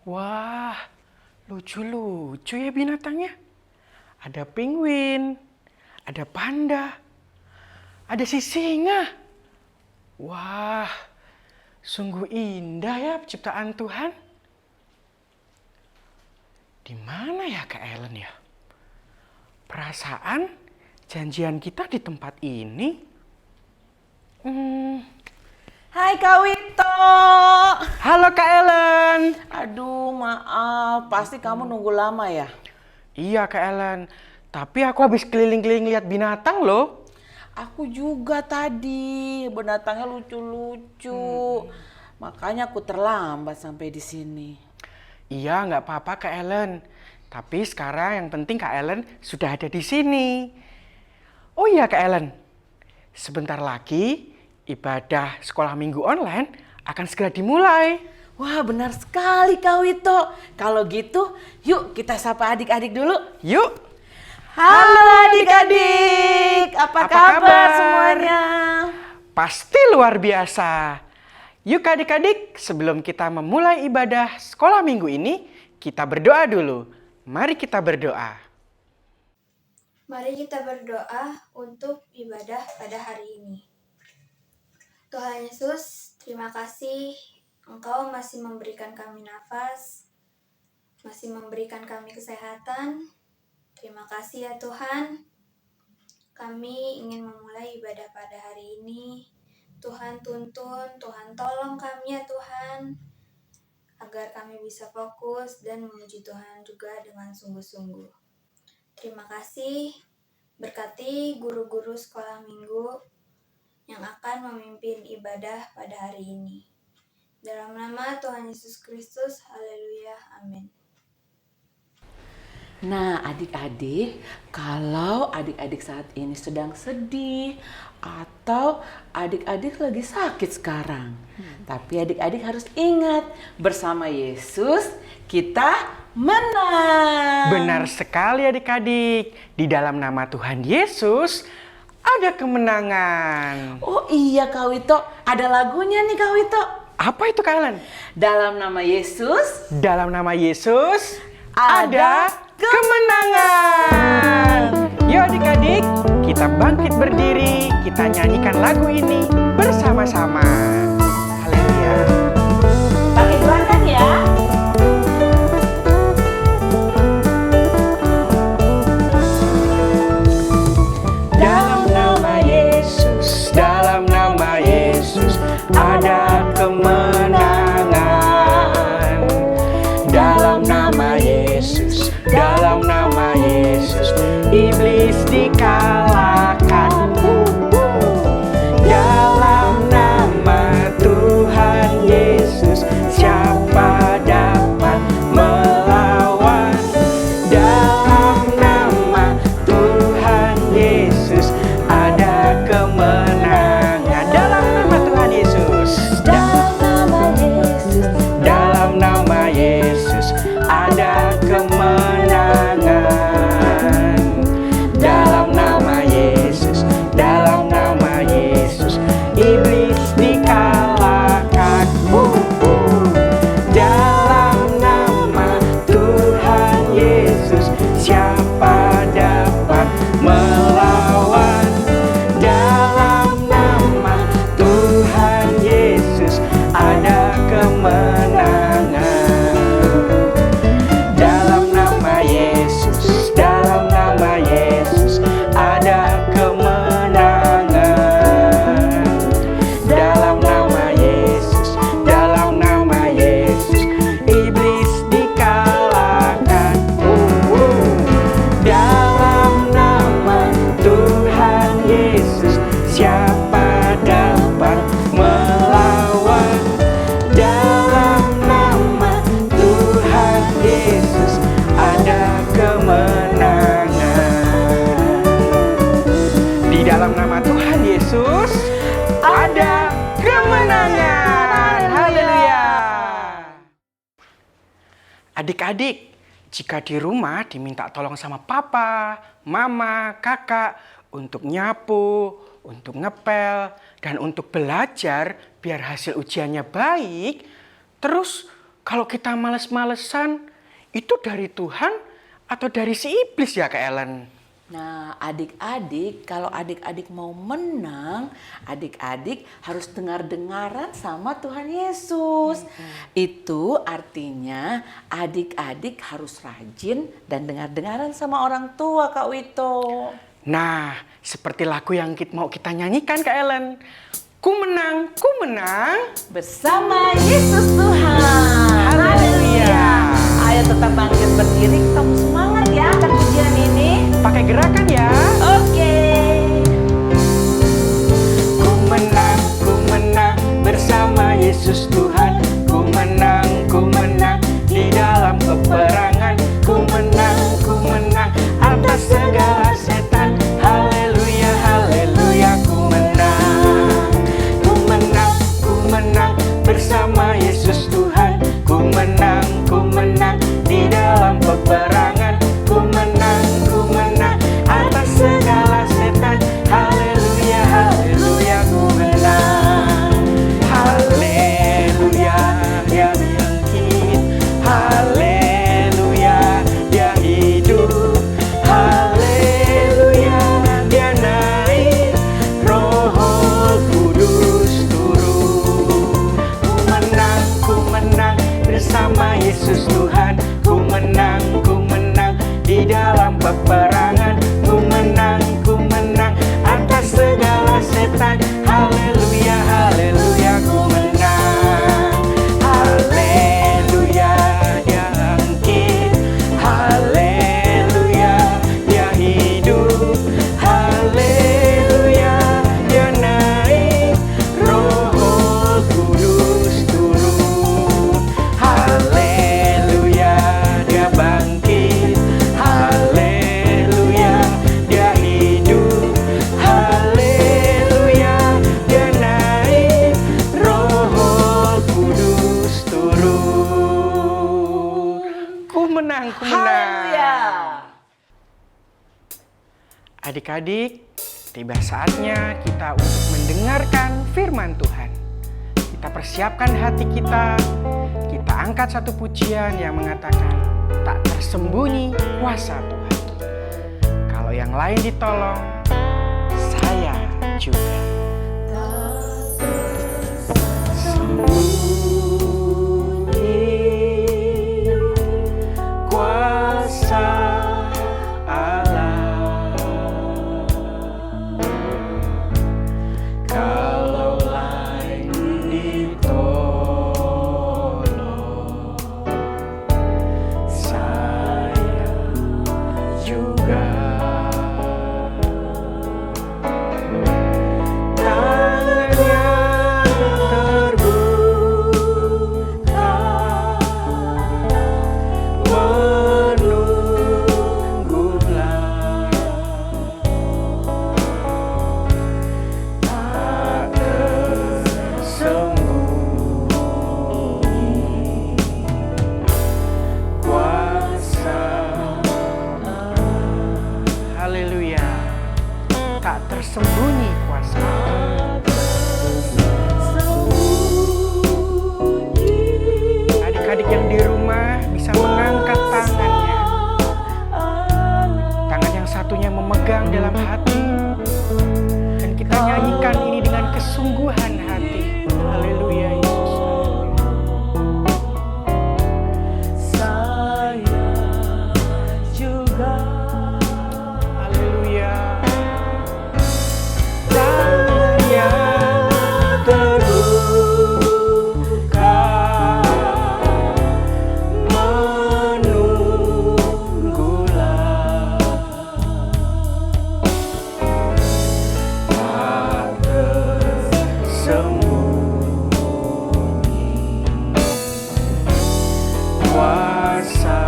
Wah, lucu-lucu ya binatangnya. Ada penguin, ada panda, ada si singa. Wah, sungguh indah ya ciptaan Tuhan. Di mana ya Kak Ellen ya? Perasaan janjian kita di tempat ini. Hai Kak Wito. Halo Kak Ellen. Aduh maaf, pasti kamu nunggu lama ya? Iya Kak Ellen, tapi aku habis keliling-keliling lihat binatang loh. Aku juga tadi, binatangnya lucu-lucu. Makanya aku terlambat sampai di sini. Iya nggak apa-apa Kak Ellen, tapi sekarang yang penting Kak Ellen sudah ada di sini. Oh iya Kak Ellen, sebentar lagi ibadah sekolah minggu online akan segera dimulai. Wah benar sekali Kak Wito. Kalau gitu, yuk kita sapa adik-adik dulu. Yuk. Halo adik-adik, apa kabar semuanya? Pasti luar biasa. Yuk adik-adik, sebelum kita memulai ibadah sekolah minggu ini, kita berdoa dulu. Mari kita berdoa. Mari kita berdoa untuk ibadah pada hari ini. Tuhan Yesus, terima kasih Engkau masih memberikan kami nafas, masih memberikan kami kesehatan. Terima kasih ya Tuhan. Kami ingin memulai ibadah pada hari ini. Tuhan tuntun, Tuhan tolong kami ya Tuhan, agar kami bisa fokus dan memuji Tuhan juga dengan sungguh-sungguh. Terima kasih, berkati guru-guru sekolah minggu yang akan memimpin ibadah pada hari ini. Dalam nama Tuhan Yesus Kristus, haleluya, amin. Nah adik-adik, kalau adik-adik saat ini sedang sedih atau adik-adik lagi sakit sekarang, tapi adik-adik harus ingat, bersama Yesus kita menang. Benar sekali adik-adik, di dalam nama Tuhan Yesus ada kemenangan. Oh iya Kak Wito, ada lagunya nih Kak Wito. Apa itu Kak Ellen? Dalam nama Yesus Dalam nama Yesus ada kemenangan. Yuk adik-adik, kita bangkit berdiri, kita nyanyikan lagu ini bersama-sama. Haleluya. pakai gerakan ya. Dalam nama Yesus ada kemenangan. Dalam nama Yesus iblis dikalahkan. Dalam nama Tuhan Yesus siapa dapat melawan? Dalam nama Tuhan Yesus ada kemenangan. Dalam nama Tuhan Yesus. Dalam nama Yesus ada kemenangan. Dalam nama Yesus iblis dikalahkan. Dalam nama Tuhan Yesus siapa dapat melawan? Dalam nama Tuhan Yesus ada kemenangan. Dalam nama Yesus ada kemenangan. Dalam nama Yesus iblis dikalahkan. Dalam nama Tuhan Yesus siapa dapat melawan? Dalam nama Tuhan Yesus ada kemenangan. Di dalam nama Tuhan Yesus ada kemenangan. Haleluya. Adik-adik, jika di rumah diminta tolong sama papa, mama, kakak untuk nyapu, untuk ngepel, dan untuk belajar biar hasil ujiannya baik, terus kalau kita males-malesan, itu dari Tuhan atau dari si iblis ya Kak Ellen? Nah, adik-adik, kalau adik-adik mau menang, adik-adik harus dengar-dengaran sama Tuhan Yesus. Itu artinya adik-adik harus rajin dan dengar-dengaran sama orang tua, Kak Wito. Nah, seperti lagu yang mau kita nyanyikan Kak Ellen. Ku menang Bersama Yesus Tuhan. Haleluya. Ayo tetap bangkit berdiri, kamu semangat ya akan pujian ini. Pakai gerakan ya. Oke. Ku menang bersama Yesus Tuhan. Ku menang di dalam peperangan. Ku menang atas segala setan. Haleluya, haleluya. Ku menang bersama Yesus Tuhan. Ku menang di dalam peperangan. Ku menang atas segala setan. Haleluya, haleluya. Ku menang. Haleluya, dia bangkit. Haleluya, dia hidup. Haleluya, dia naik. Roh Kudus turun. Ku menang bersama Yesus Tuhan. Ku menang di dalam peperangan. Ku menang atas segala setan. Haleluya, haleluya. Ku menang. Haleluya, dia bangkit. Haleluya, dia hidup. Haleluya, dia naik. Roh Kudus turun. Haleluya, dia bangkit. Haleluya, dia hidup. Haleluya, dia naik. Roh Kudus turun. Ku menang. Haleluya. Adik-adik, tiba saatnya kita untuk mendengarkan firman Tuhan. Kita persiapkan hati kita. Kita angkat satu pujian yang mengatakan, tak tersembunyi kuasa Tuhan. Kalau yang lain ditolong, saya juga. Sembunyi kuasa Allah. Kalau lain ditolong, saya juga. Tangannya terbuka, menunggulah. Tak tersembunyi kuasa. Haleluya. Tak tersembunyi kuasa. Adik-adik yang di rumah bisa mengangkat tangannya. Tangan yang satunya memegang dalam hati. Dan kita nyanyikan ini dengan kesungguhan hati. Haleluya Yesus. Saya juga. Haleluya. Tangannya terbuka, menunggulah. Tak tersembunyi kuasa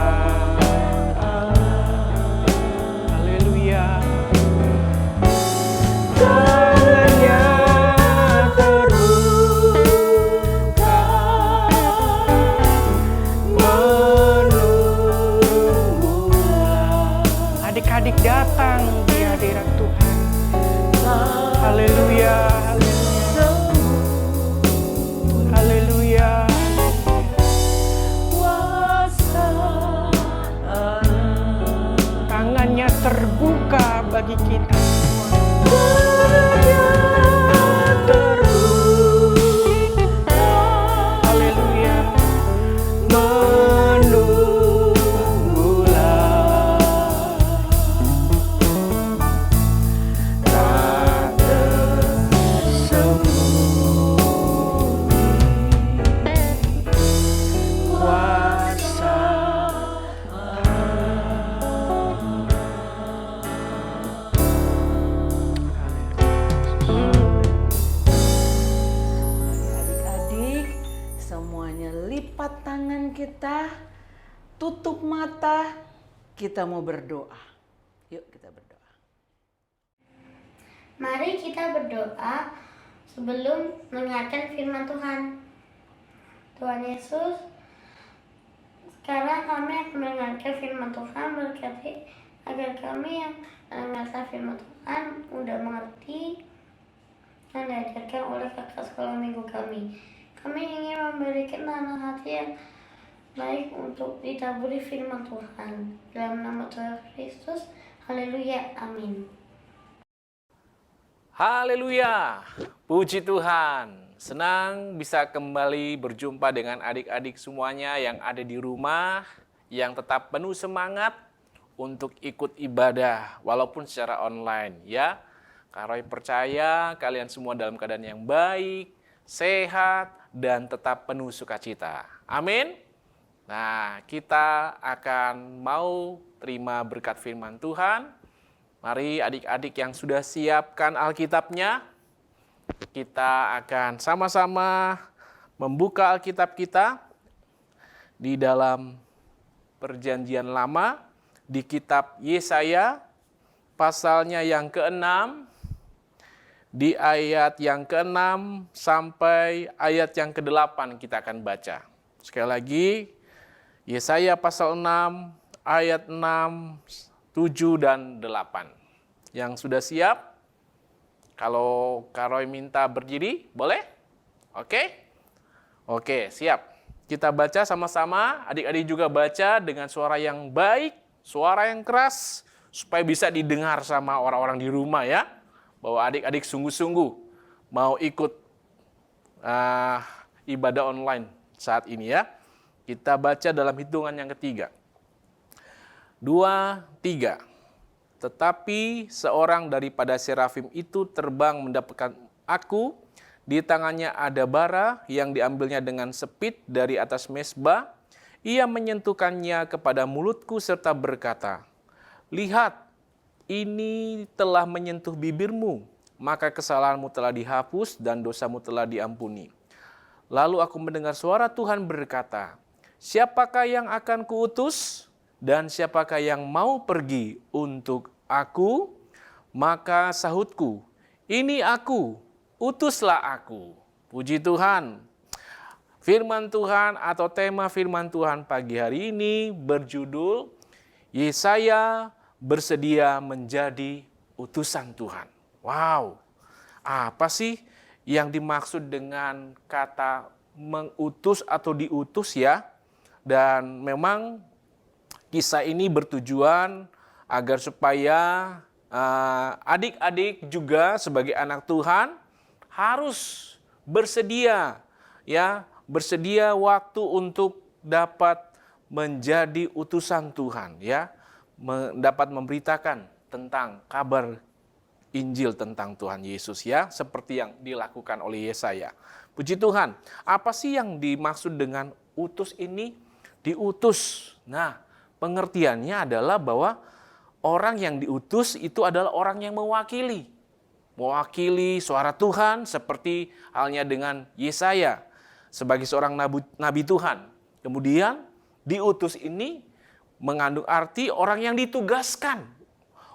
Allah. Haleluya. Tangannya terbuka, menunggulah. Adik-adik datang di hadirat Tuhan. Haleluya. Haleluya. bagi kita semua. Terus, haleluya, menunggulah tak tersembunyi kuasa. Adik-adik, semuanya lipat tangan kita, tutup mata, kita mau berdoa. Yuk kita berdoa. Mari kita berdoa sebelum mendengarkan firman Tuhan. Tuhan Yesus, sekarang kami akan mendengarkan firman Tuhan, berkati agar kami yang mendengarkan firman Tuhan mudah mengerti yang diajarkan oleh kakak sekolah minggu kami. Kami ingin memberikan tanah hati yang baik untuk ditaburi firman Tuhan. Dalam nama Tuhan Kristus, haleluya, amin. Haleluya, puji Tuhan. Senang bisa kembali berjumpa dengan adik-adik semuanya yang ada di rumah, yang tetap penuh semangat untuk ikut ibadah, walaupun secara online ya. Kak Roy percaya kalian semua dalam keadaan yang baik, sehat, dan tetap penuh sukacita. Amin. Nah, kita akan mau terima berkat firman Tuhan. Mari adik-adik yang sudah siapkan Alkitabnya, kita akan sama-sama membuka Alkitab kita di dalam Perjanjian Lama, di kitab Yesaya, pasalnya yang ke-6, di ayat yang ke-6 sampai ayat yang ke-8 kita akan baca. Sekali lagi, Yesaya pasal 6, ayat 6, 7 dan 8. Yang sudah siap? Kalau Kak Roy minta berdiri, boleh? Oke? Oke, siap. Kita baca sama-sama, adik-adik juga baca dengan suara yang baik, suara yang keras, supaya bisa didengar sama orang-orang di rumah ya. Bahwa adik-adik sungguh-sungguh mau ikut ibadah online saat ini ya. Kita baca dalam hitungan yang ketiga. 2, 3. Tetapi seorang daripada serafim itu terbang mendapatkan aku, di tangannya ada bara yang diambilnya dengan sepit dari atas mezbah. Ia menyentuhkannya kepada mulutku serta berkata, lihat, ini telah menyentuh bibirmu, maka kesalahanmu telah dihapus dan dosamu telah diampuni. Lalu aku mendengar suara Tuhan berkata, siapakah yang akan kuutus dan siapakah yang mau pergi untuk aku? Maka sahutku, ini aku, utuslah aku. Puji Tuhan. Firman Tuhan atau tema firman Tuhan pagi hari ini berjudul Yesaya bersedia menjadi utusan Tuhan. Wow, apa sih yang dimaksud dengan kata mengutus atau diutus ya? Dan memang kisah ini bertujuan agar supaya adik-adik juga sebagai anak Tuhan harus bersedia ya, bersedia waktu untuk dapat menjadi utusan Tuhan ya. Dapat memberitakan tentang kabar Injil tentang Tuhan Yesus ya, seperti yang dilakukan oleh Yesaya. Puji Tuhan. Apa sih yang dimaksud dengan utus ini? Diutus. Nah, pengertiannya adalah bahwa orang yang diutus itu adalah orang yang mewakili. Mewakili suara Tuhan seperti halnya dengan Yesaya sebagai seorang nabi Tuhan. Kemudian diutus ini mengandung arti orang yang ditugaskan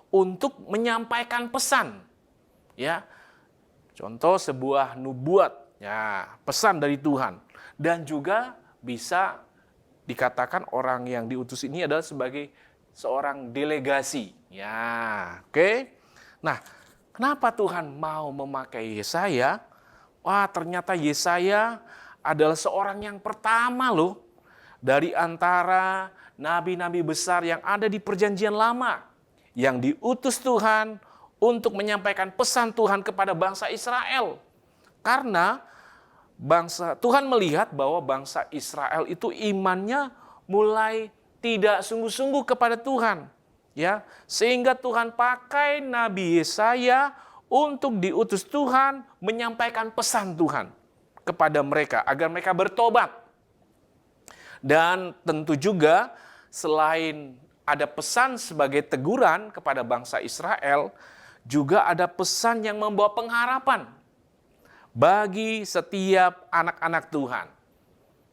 untuk menyampaikan pesan. Ya. Contoh sebuah nubuat, ya, pesan dari Tuhan. Dan juga bisa dikatakan orang yang diutus ini adalah sebagai seorang delegasi. Ya, oke. Nah, kenapa Tuhan mau memakai Yesaya? Wah, ternyata Yesaya adalah seorang yang pertama loh dari antara nabi-nabi besar yang ada di Perjanjian Lama yang diutus Tuhan untuk menyampaikan pesan Tuhan kepada bangsa Israel. Karena Tuhan melihat bahwa bangsa Israel itu imannya mulai tidak sungguh-sungguh kepada Tuhan, ya, sehingga Tuhan pakai Nabi Yesaya untuk diutus Tuhan menyampaikan pesan Tuhan kepada mereka agar mereka bertobat. Dan tentu juga selain ada pesan sebagai teguran kepada bangsa Israel, juga ada pesan yang membawa pengharapan bagi setiap anak-anak Tuhan.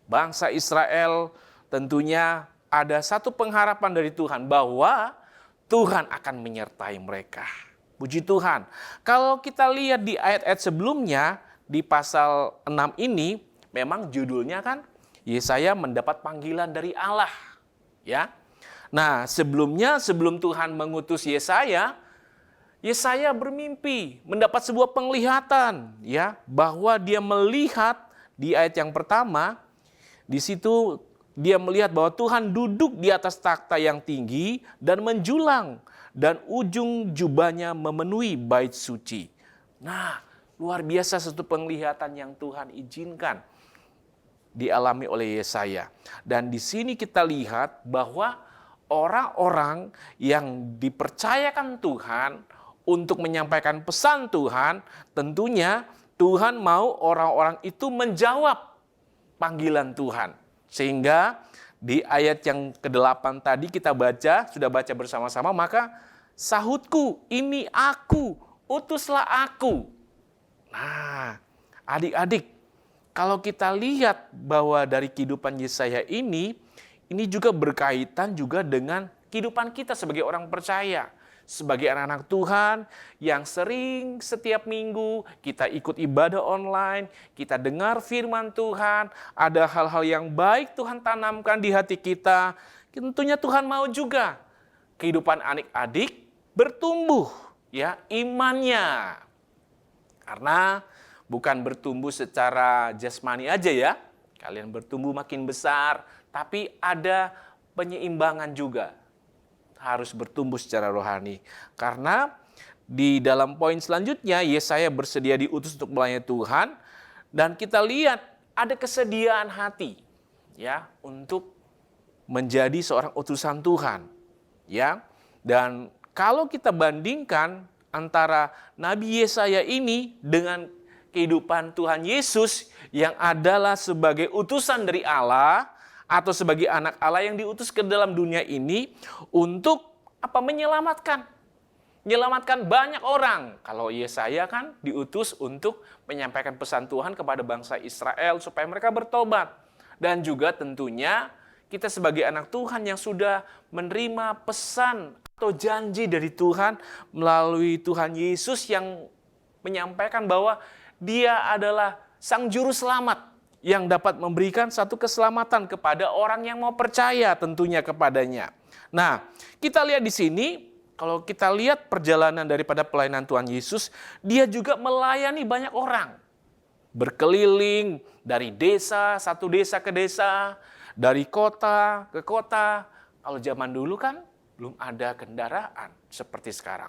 Bangsa Israel tentunya ada satu pengharapan dari Tuhan bahwa Tuhan akan menyertai mereka. Puji Tuhan. Kalau kita lihat di ayat-ayat sebelumnya, di pasal 6 ini, memang judulnya kan Yesaya mendapat panggilan dari Allah. Ya. Nah, sebelum Tuhan mengutus Yesaya bermimpi, mendapat sebuah penglihatan, ya, bahwa dia melihat di ayat yang pertama, di situ dia melihat bahwa Tuhan duduk di atas takhta yang tinggi dan menjulang, dan ujung jubahnya memenuhi bait suci. Nah, luar biasa satu penglihatan yang Tuhan izinkan dialami oleh Yesaya. Dan di sini kita lihat bahwa orang-orang yang dipercayakan Tuhan untuk menyampaikan pesan Tuhan, tentunya Tuhan mau orang-orang itu menjawab panggilan Tuhan. Sehingga di ayat yang ke-8 tadi kita sudah baca bersama-sama, maka sahutku, ini aku, utuslah aku. Nah, adik-adik, kalau kita lihat bahwa dari kehidupan Yesaya ini juga berkaitan juga dengan kehidupan kita sebagai orang percaya. Sebagai anak-anak Tuhan yang sering setiap minggu kita ikut ibadah online, kita dengar firman Tuhan, ada hal-hal yang baik Tuhan tanamkan di hati kita. Tentunya Tuhan mau juga kehidupan adik-adik bertumbuh, ya, imannya. Karena bukan bertumbuh secara jasmani aja ya, kalian bertumbuh makin besar, tapi ada penyeimbangan juga. Harus bertumbuh secara rohani. Karena di dalam poin selanjutnya, Yesaya bersedia diutus untuk melayani Tuhan. Dan kita lihat ada kesediaan hati, ya, untuk menjadi seorang utusan Tuhan. Ya. Dan kalau kita bandingkan antara Nabi Yesaya ini dengan kehidupan Tuhan Yesus yang adalah sebagai utusan dari Allah, atau sebagai anak Allah yang diutus ke dalam dunia ini untuk menyelamatkan banyak orang. Kalau Yesaya kan diutus untuk menyampaikan pesan Tuhan kepada bangsa Israel supaya mereka bertobat. Dan juga tentunya kita sebagai anak Tuhan yang sudah menerima pesan atau janji dari Tuhan melalui Tuhan Yesus yang menyampaikan bahwa Dia adalah Sang Juru Selamat yang dapat memberikan satu keselamatan kepada orang yang mau percaya tentunya kepadanya. Nah, kita lihat di sini, kalau kita lihat perjalanan daripada pelayanan Tuhan Yesus, Dia juga melayani banyak orang. Berkeliling dari desa, satu desa ke desa, dari kota ke kota. Kalau zaman dulu kan belum ada kendaraan seperti sekarang.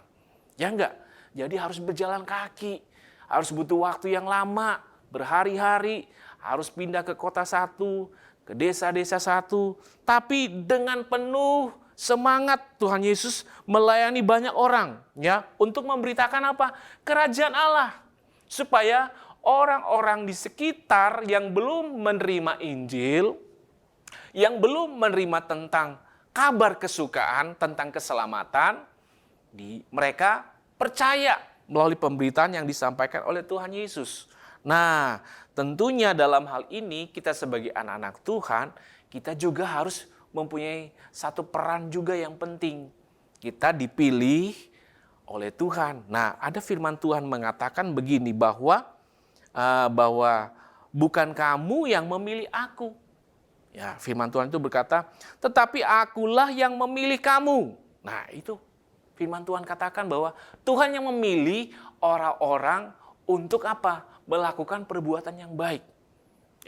Ya enggak? Jadi harus berjalan kaki, harus butuh waktu yang lama, berhari-hari, harus pindah ke kota satu, ke desa-desa satu. Tapi dengan penuh semangat Tuhan Yesus melayani banyak orang, ya, untuk memberitakan apa? Kerajaan Allah. Supaya orang-orang di sekitar yang belum menerima Injil, yang belum menerima tentang kabar kesukaan, tentang keselamatan, mereka percaya melalui pemberitaan yang disampaikan oleh Tuhan Yesus. Nah, tentunya dalam hal ini kita sebagai anak-anak Tuhan, kita juga harus mempunyai satu peran juga yang penting. Kita dipilih oleh Tuhan. Nah, ada firman Tuhan mengatakan begini bahwa bukan kamu yang memilih aku. Ya, firman Tuhan itu berkata, tetapi akulah yang memilih kamu. Nah, itu firman Tuhan katakan bahwa Tuhan yang memilih orang-orang untuk apa? Melakukan perbuatan yang baik.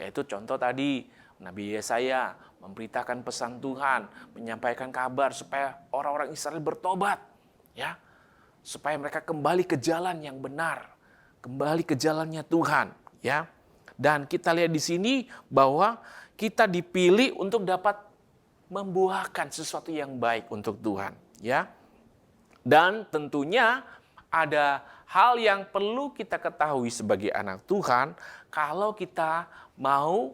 Yaitu contoh tadi, Nabi Yesaya memberitakan pesan Tuhan, menyampaikan kabar supaya orang-orang Israel bertobat. ya. Supaya mereka kembali ke jalan yang benar, kembali ke jalannya Tuhan, ya. Dan kita lihat di sini bahwa kita dipilih untuk dapat membuahkan sesuatu yang baik untuk Tuhan, ya. Dan tentunya ada hal yang perlu kita ketahui sebagai anak Tuhan, kalau kita mau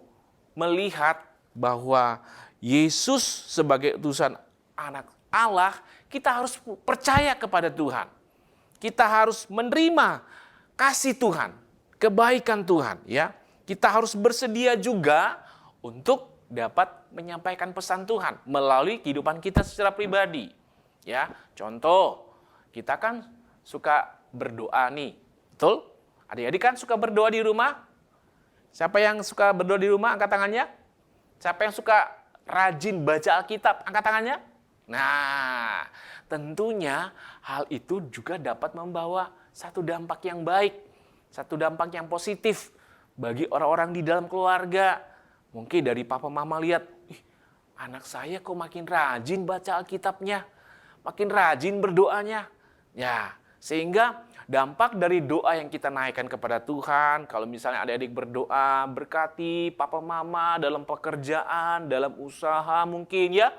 melihat bahwa Yesus sebagai utusan anak Allah, kita harus percaya kepada Tuhan. Kita harus menerima kasih Tuhan, kebaikan Tuhan, ya. Kita harus bersedia juga untuk dapat menyampaikan pesan Tuhan melalui kehidupan kita secara pribadi, ya. Contoh, kita kan suka berdoa nih, betul? Adik-adik kan suka berdoa di rumah? Siapa yang suka berdoa di rumah, angkat tangannya. Siapa yang suka rajin baca Alkitab, angkat tangannya. Nah, tentunya hal itu juga dapat membawa satu dampak yang baik, satu dampak yang positif bagi orang-orang di dalam keluarga. Mungkin dari papa mama lihat, anak saya kok makin rajin baca Alkitabnya, makin rajin berdoanya. Ya, sehingga dampak dari doa yang kita naikkan kepada Tuhan, kalau misalnya adik-adik berdoa, berkati papa mama dalam pekerjaan, dalam usaha mungkin ya,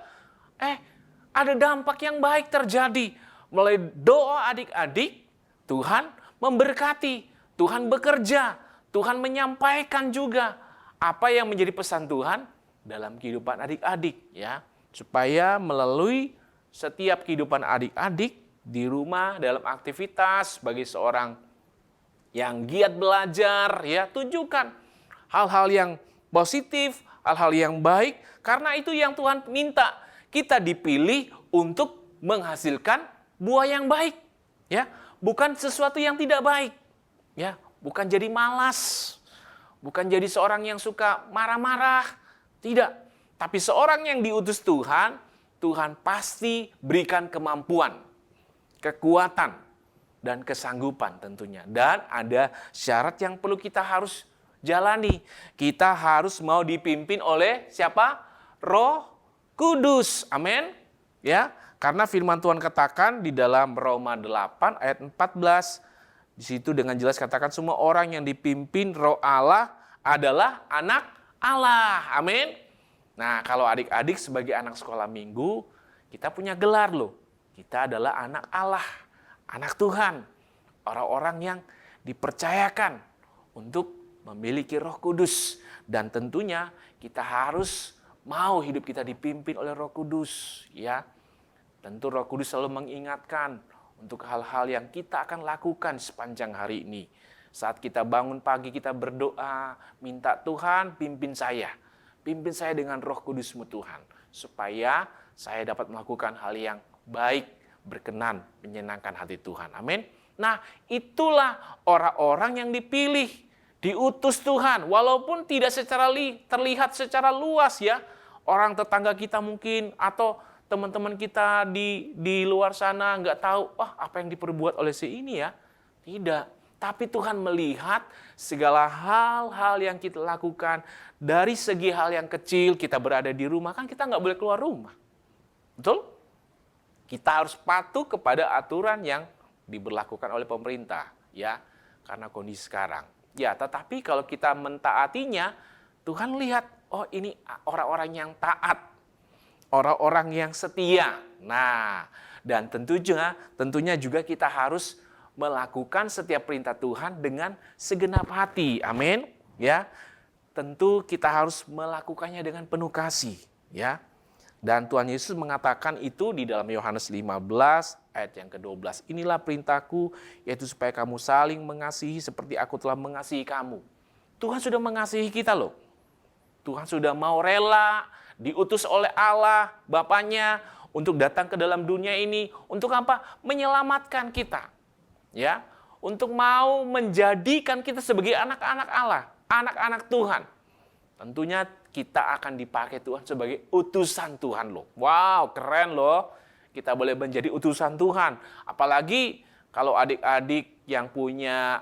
ada dampak yang baik terjadi. Melalui doa adik-adik, Tuhan memberkati, Tuhan bekerja, Tuhan menyampaikan juga apa yang menjadi pesan Tuhan dalam kehidupan adik-adik, ya. Supaya melalui setiap kehidupan adik-adik di rumah, dalam aktivitas, sebagai seorang yang giat belajar, ya, tunjukkan hal-hal yang positif, hal-hal yang baik, karena itu yang Tuhan minta. Kita dipilih untuk menghasilkan buah yang baik, ya, bukan sesuatu yang tidak baik, ya, bukan jadi malas, bukan jadi seorang yang suka marah-marah, tidak. Tapi seorang yang diutus Tuhan, Tuhan pasti berikan kemampuan, kekuatan, dan kesanggupan tentunya. Dan ada syarat yang perlu kita harus jalani. Kita harus mau dipimpin oleh siapa? Roh Kudus. Amin. Ya, karena firman Tuhan katakan di dalam Roma 8 ayat 14, di situ dengan jelas katakan semua orang yang dipimpin Roh Allah adalah anak Allah. Amin. Nah, kalau adik-adik sebagai anak sekolah minggu, kita punya gelar loh. Kita adalah anak Allah, anak Tuhan. Orang-orang yang dipercayakan untuk memiliki Roh Kudus. Dan tentunya kita harus mau hidup kita dipimpin oleh Roh Kudus, ya. Tentu Roh Kudus selalu mengingatkan untuk hal-hal yang kita akan lakukan sepanjang hari ini. Saat kita bangun pagi, kita berdoa, minta Tuhan pimpin saya. Pimpin saya dengan Roh Kudus-Mu Tuhan, supaya saya dapat melakukan hal yang baik, berkenan, menyenangkan hati Tuhan. Amin. Nah, itulah orang-orang yang dipilih, diutus Tuhan, walaupun tidak terlihat secara luas ya. Orang tetangga kita mungkin atau teman-teman kita di luar sana nggak tahu, apa yang diperbuat oleh si ini ya. Tidak. Tapi Tuhan melihat segala hal-hal yang kita lakukan. Dari segi hal yang kecil, kita berada di rumah, kan kita nggak boleh keluar rumah. Betul? Kita harus patuh kepada aturan yang diberlakukan oleh pemerintah, ya, karena kondisi sekarang. Ya, tetapi kalau kita mentaatinya, Tuhan lihat, oh ini orang-orang yang taat, orang-orang yang setia. Nah, dan tentunya juga kita harus melakukan setiap perintah Tuhan dengan segenap hati. Amin. Ya. Tentu kita harus melakukannya dengan penuh kasih, ya. Dan Tuhan Yesus mengatakan itu di dalam Yohanes 15 ayat yang ke-12. Inilah perintahku, yaitu supaya kamu saling mengasihi seperti aku telah mengasihi kamu. Tuhan sudah mengasihi kita loh. Tuhan sudah mau rela diutus oleh Allah, Bapaknya, untuk datang ke dalam dunia ini. Untuk apa? Menyelamatkan kita. Ya, untuk mau menjadikan kita sebagai anak-anak Allah, anak-anak Tuhan. Tentunya kita akan dipakai Tuhan sebagai utusan Tuhan loh. Wow, keren loh. Kita boleh menjadi utusan Tuhan. Apalagi kalau adik-adik yang punya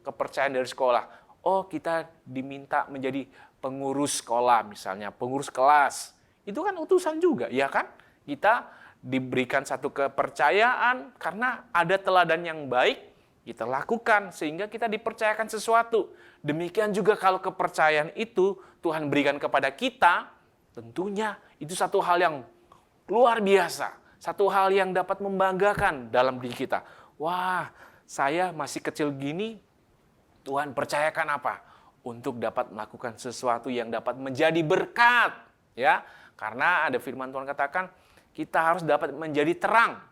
kepercayaan dari sekolah. Oh, kita diminta menjadi pengurus sekolah misalnya, pengurus kelas. Itu kan utusan juga, ya kan? Kita diberikan satu kepercayaan karena ada teladan yang baik, kita lakukan sehingga kita dipercayakan sesuatu. Demikian juga kalau kepercayaan itu Tuhan berikan kepada kita, tentunya itu satu hal yang luar biasa, satu hal yang dapat membanggakan dalam diri kita. Wah, saya masih kecil gini, Tuhan percayakan apa? Untuk dapat melakukan sesuatu yang dapat menjadi berkat, ya. Karena ada firman Tuhan katakan, kita harus dapat menjadi terang,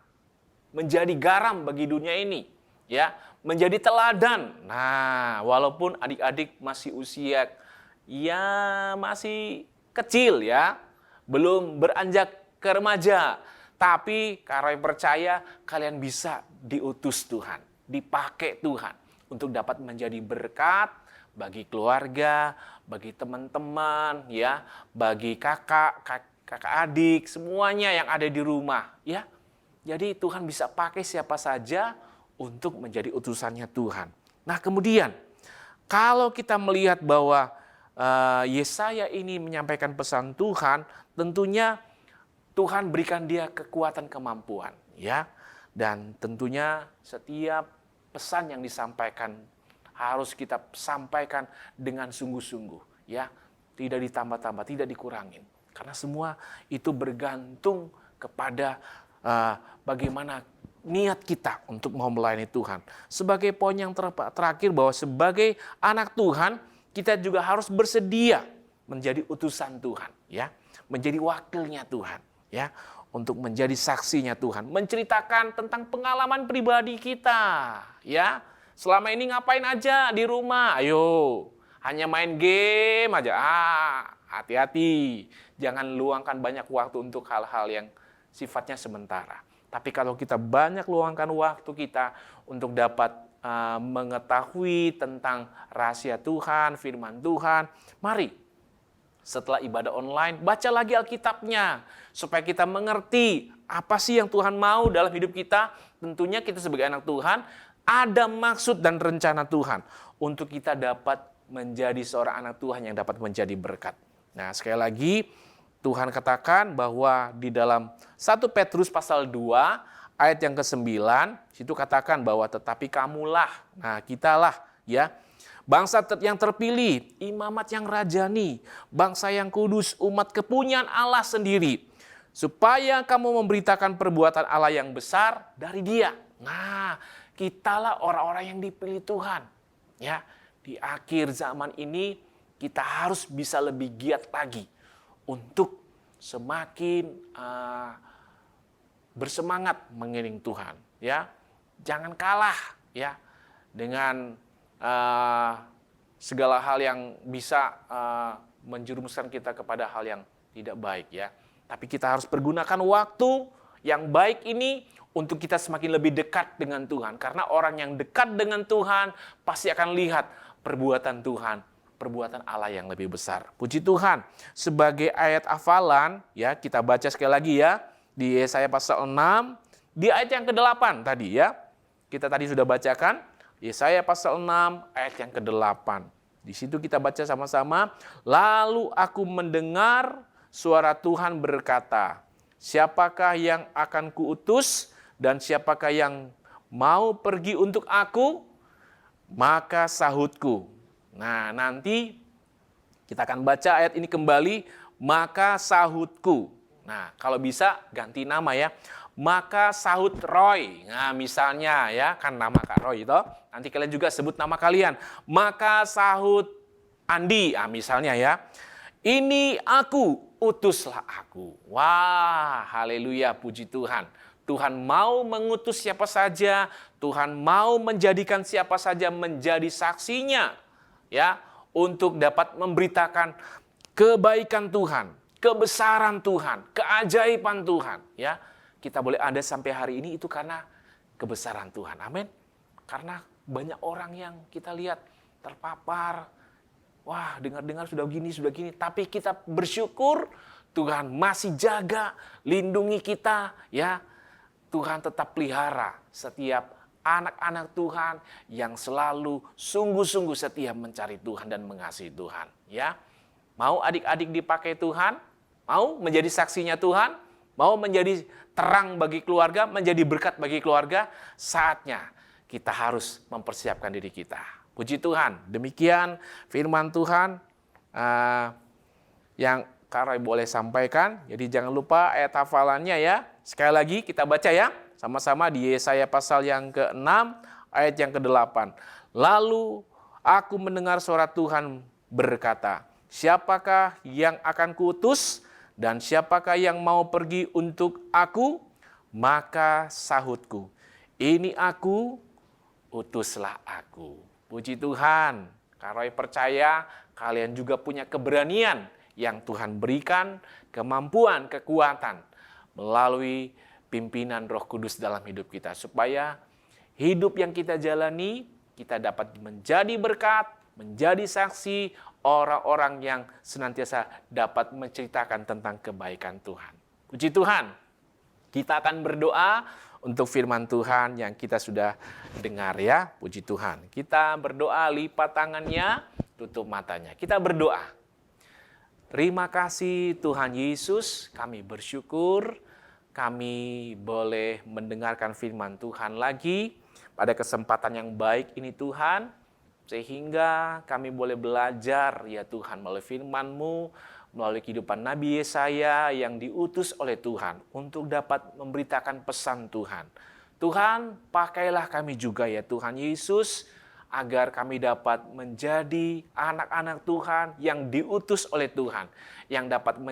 menjadi garam bagi dunia ini, ya, menjadi teladan. Nah, walaupun adik-adik masih usia ya masih kecil ya, belum beranjak ke remaja, tapi karena percaya kalian bisa diutus Tuhan, dipakai Tuhan untuk dapat menjadi berkat bagi keluarga, bagi teman-teman, ya, bagi kakak adik, semuanya yang ada di rumah, ya. Jadi Tuhan bisa pakai siapa saja untuk menjadi utusannya Tuhan. Nah, kemudian kalau kita melihat bahwa Yesaya ini menyampaikan pesan Tuhan, tentunya Tuhan berikan dia kekuatan kemampuan, ya. Dan tentunya setiap pesan yang disampaikan harus kita sampaikan dengan sungguh-sungguh, ya. Tidak ditambah-tambah, tidak dikurangin. Karena semua itu bergantung kepada bagaimana niat kita untuk mau melayani Tuhan. Sebagai poin yang terakhir bahwa sebagai anak Tuhan, kita juga harus bersedia menjadi utusan Tuhan, ya, menjadi wakilnya Tuhan, ya, untuk menjadi saksinya Tuhan, menceritakan tentang pengalaman pribadi kita, ya. Selama ini ngapain aja di rumah? Ayo, hanya main game aja. Hati-hati, jangan luangkan banyak waktu untuk hal-hal yang sifatnya sementara. Tapi kalau kita banyak luangkan waktu kita untuk dapat mengetahui tentang rahasia Tuhan, firman Tuhan, mari setelah ibadah online, baca lagi Alkitabnya, supaya kita mengerti apa sih yang Tuhan mau dalam hidup kita. Tentunya kita sebagai anak Tuhan, ada maksud dan rencana Tuhan untuk kita dapat menjadi seorang anak Tuhan yang dapat menjadi berkat. Nah, sekali lagi Tuhan katakan bahwa di dalam 1 Petrus pasal 2 ayat yang ke-9, situ katakan bahwa tetapi kamulah, nah kitalah, ya, bangsa yang terpilih, imamat yang rajani, bangsa yang kudus, umat kepunyaan Allah sendiri, supaya kamu memberitakan perbuatan Allah yang besar dari Dia. Nah, kitalah orang-orang yang dipilih Tuhan, ya. Di akhir zaman ini kita harus bisa lebih giat lagi untuk semakin bersemangat mengiring Tuhan, ya. Jangan kalah, ya, dengan segala hal yang bisa menjerumuskan kita kepada hal yang tidak baik, ya. Tapi kita harus pergunakan waktu yang baik ini untuk kita semakin lebih dekat dengan Tuhan. Karena orang yang dekat dengan Tuhan pasti akan lihat perbuatan Tuhan, perbuatan Allah yang lebih besar. Puji Tuhan. Sebagai ayat hafalan, ya, kita baca sekali lagi, ya, di Yesaya pasal 6, di ayat yang ke-8 tadi, ya. Kita tadi sudah bacakan Yesaya pasal 6 ayat yang ke-8. Di situ kita baca sama-sama, lalu aku mendengar suara Tuhan berkata, siapakah yang akan kuutus dan siapakah yang mau pergi untuk aku? Maka sahutku. Nah, nanti kita akan baca ayat ini kembali, maka sahutku. Nah, kalau bisa ganti nama, ya. Maka sahut Roy. Nah, misalnya, ya, kan nama Kak Roy itu. Nanti kalian juga sebut nama kalian. Maka sahut Andi, misalnya, ya. Ini aku, utuslah aku. Wah, haleluya, puji Tuhan. Tuhan mau mengutus siapa saja, Tuhan mau menjadikan siapa saja menjadi saksinya, ya, untuk dapat memberitakan kebaikan Tuhan, kebesaran Tuhan, keajaiban Tuhan, ya. Kita boleh ada sampai hari ini itu karena kebesaran Tuhan. Amin. Karena banyak orang yang kita lihat terpapar, wah, dengar-dengar sudah gini, tapi kita bersyukur Tuhan masih jaga, lindungi kita, ya. Tuhan tetap pelihara setiap anak-anak Tuhan yang selalu sungguh-sungguh setia mencari Tuhan dan mengasihi Tuhan, ya. Mau adik-adik dipakai Tuhan? Mau menjadi saksinya Tuhan? mau menjadi terang bagi keluarga, menjadi berkat bagi keluarga, saatnya kita harus mempersiapkan diri kita. Puji Tuhan, demikian firman Tuhan yang Kak Roy boleh sampaikan. Jadi jangan lupa ayat hafalannya ya. Sekali lagi kita baca ya, sama-sama di Yesaya pasal yang ke-6, ayat yang ke-8. Lalu aku mendengar suara Tuhan berkata, siapakah yang akan kuutus dan siapakah yang mau pergi untuk aku? Maka sahutku, ini aku, utuslah aku. Puji Tuhan, Kak Roy percaya kalian juga punya keberanian yang Tuhan berikan, kemampuan, kekuatan melalui pimpinan Roh Kudus dalam hidup kita. Supaya hidup yang kita jalani, kita dapat menjadi berkat, menjadi saksi orang-orang yang senantiasa dapat menceritakan tentang kebaikan Tuhan. Puji Tuhan, kita akan berdoa untuk firman Tuhan yang kita sudah dengar ya. Puji Tuhan, kita berdoa, lipat tangannya, tutup matanya. Kita berdoa. Terima kasih Tuhan Yesus, kami bersyukur kami boleh mendengarkan firman Tuhan lagi pada kesempatan yang baik ini Tuhan, sehingga kami boleh belajar ya Tuhan melalui firman-Mu, melalui kehidupan Nabi Yesaya yang diutus oleh Tuhan untuk dapat memberitakan pesan Tuhan. Tuhan, pakailah kami juga ya Tuhan Yesus, agar kami dapat menjadi anak-anak Tuhan yang diutus oleh Tuhan, yang dapat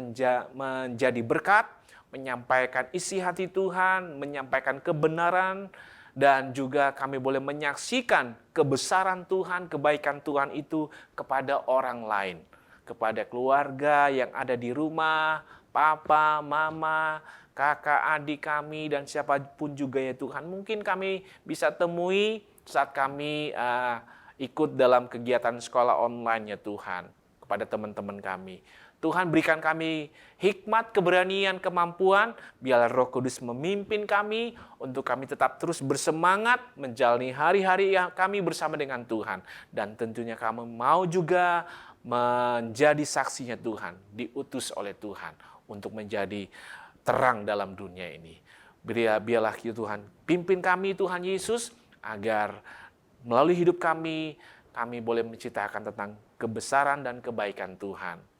menjadi berkat, menyampaikan isi hati Tuhan, menyampaikan kebenaran, dan juga kami boleh menyaksikan kebesaran Tuhan, kebaikan Tuhan itu kepada orang lain, kepada keluarga yang ada di rumah, papa, mama, kakak, adik kami, dan siapapun juga ya Tuhan. Mungkin kami bisa temui saat kami ikut dalam kegiatan sekolah online ya Tuhan, kepada teman-teman kami. Tuhan berikan kami hikmat, keberanian, kemampuan, biarlah Roh Kudus memimpin kami untuk kami tetap terus bersemangat menjalani hari-hari yang kami bersama dengan Tuhan. Dan tentunya kami mau juga menjadi saksinya Tuhan, diutus oleh Tuhan untuk menjadi terang dalam dunia ini. Biarlah Tuhan pimpin kami Tuhan Yesus, agar melalui hidup kami boleh menceritakan tentang kebesaran dan kebaikan Tuhan.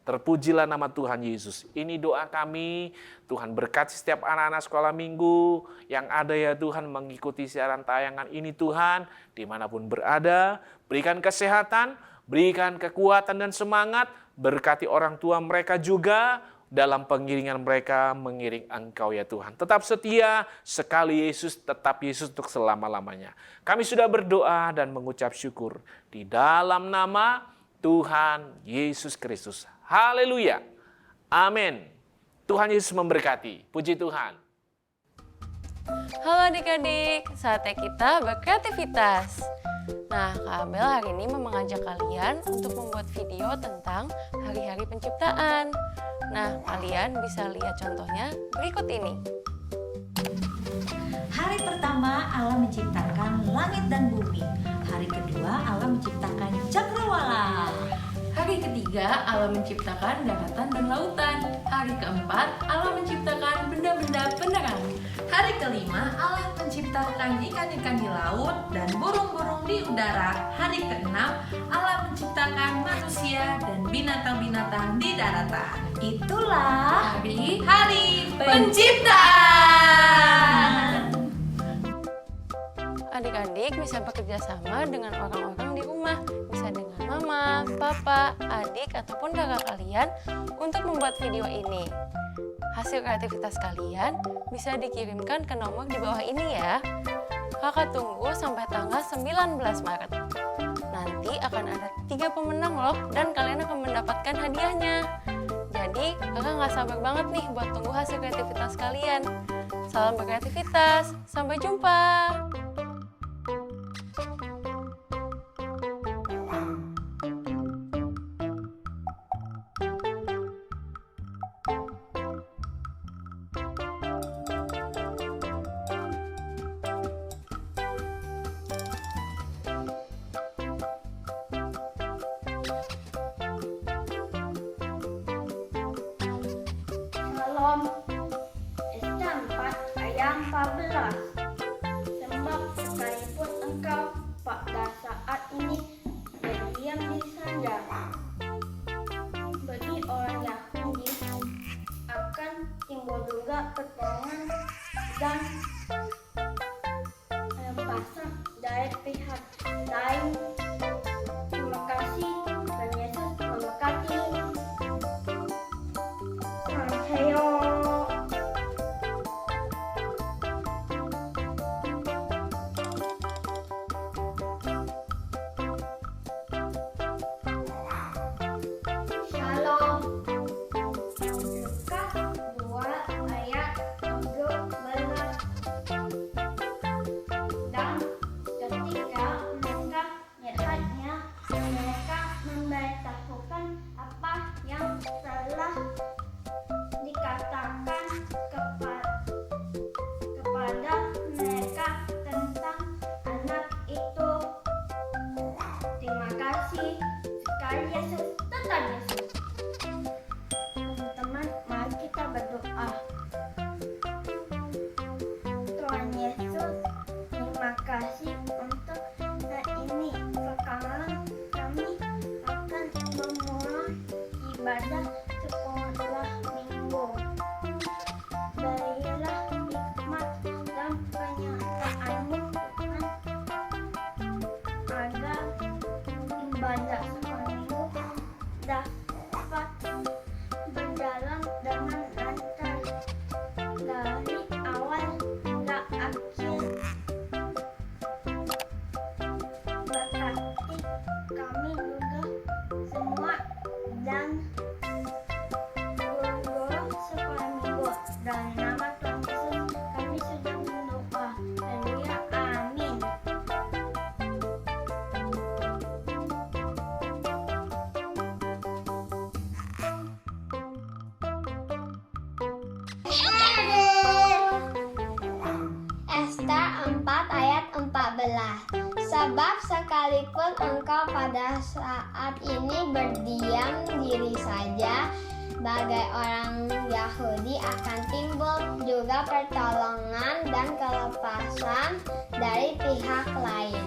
Terpujilah nama Tuhan Yesus. Ini doa kami, Tuhan berkati setiap anak-anak sekolah minggu yang ada ya Tuhan mengikuti siaran tayangan ini Tuhan, dimanapun berada, berikan kesehatan, berikan kekuatan dan semangat, berkati orang tua mereka juga, dalam pengiringan mereka mengiring Engkau ya Tuhan. Tetap setia, sekali Yesus, tetap Yesus untuk selama-lamanya. Kami sudah berdoa dan mengucap syukur di dalam nama Tuhan Yesus Kristus. Haleluya. Amin. Tuhan Yesus memberkati. Puji Tuhan. Halo adik-adik, saatnya kita berkreativitas. Nah, Kak Abel hari ini mau mengajak kalian untuk membuat video tentang hari-hari penciptaan. Nah, kalian bisa lihat contohnya berikut ini. Hari pertama Allah menciptakan langit dan bumi. Hari kedua Allah menciptakan cakrawala. Hari ketiga Allah menciptakan daratan dan lautan. Hari keempat Allah menciptakan benda-benda penerang. Hari kelima Allah menciptakan ikan-ikan di laut dan burung-burung di udara. Hari keenam Allah menciptakan manusia dan binatang-binatang di daratan. Itulah hari penciptaan. Adik-adik bisa bekerja sama dengan orang-orang di rumah, bisa dengan mama, papa, adik, ataupun kakak kalian untuk membuat video ini. Hasil kreativitas kalian bisa dikirimkan ke nomor di bawah ini ya. Kakak tunggu sampai tanggal 19 Maret. Nanti akan ada 3 pemenang loh, dan kalian akan mendapatkan hadiahnya. Jadi kakak gak sabar banget nih buat tunggu hasil kreativitas kalian. Salam berkreativitas, sampai jumpa! Salam. 14. Sebab sekalipun engkau pada saat ini berdiam di sana, bagi orang Yahudi akan timbul juga pertolongan dan lepasan dari pihak lain. Terima kasih, dan Yesus memberkati. Samphayo. Shalom. Lukas 2 ayat 17. Dan ketika mereka melihatnya, mereka memberitahukan apa yang telah dikatakan kepada mereka tentang anak itu. Terima kasih sekali Yesus, tetap Yesus. Teman-teman, mari kita berdoa. Tuhan Yesus, terima kasih untuk hari ini. Sekarang kami akan memulai ibadah sekolah minggu. Berilah hikmat dan penyertaan-Mu Tuhan, agar ibadah sekolah minggu dapat berjalan dengan lancar dari awal hingga akhir. Berkati kami juga semua dan guru-guru sekolah minggu. Dan nama Tuhan Yesus kami sudah berdoa. Haleluya, amin. Esta 4 ayat 14. Sebab sekalipun engkau pada saat ini berdiam diri saja, bagai orang Yahudi akan timbul juga pertolongan dan kelepasan dari pihak lain.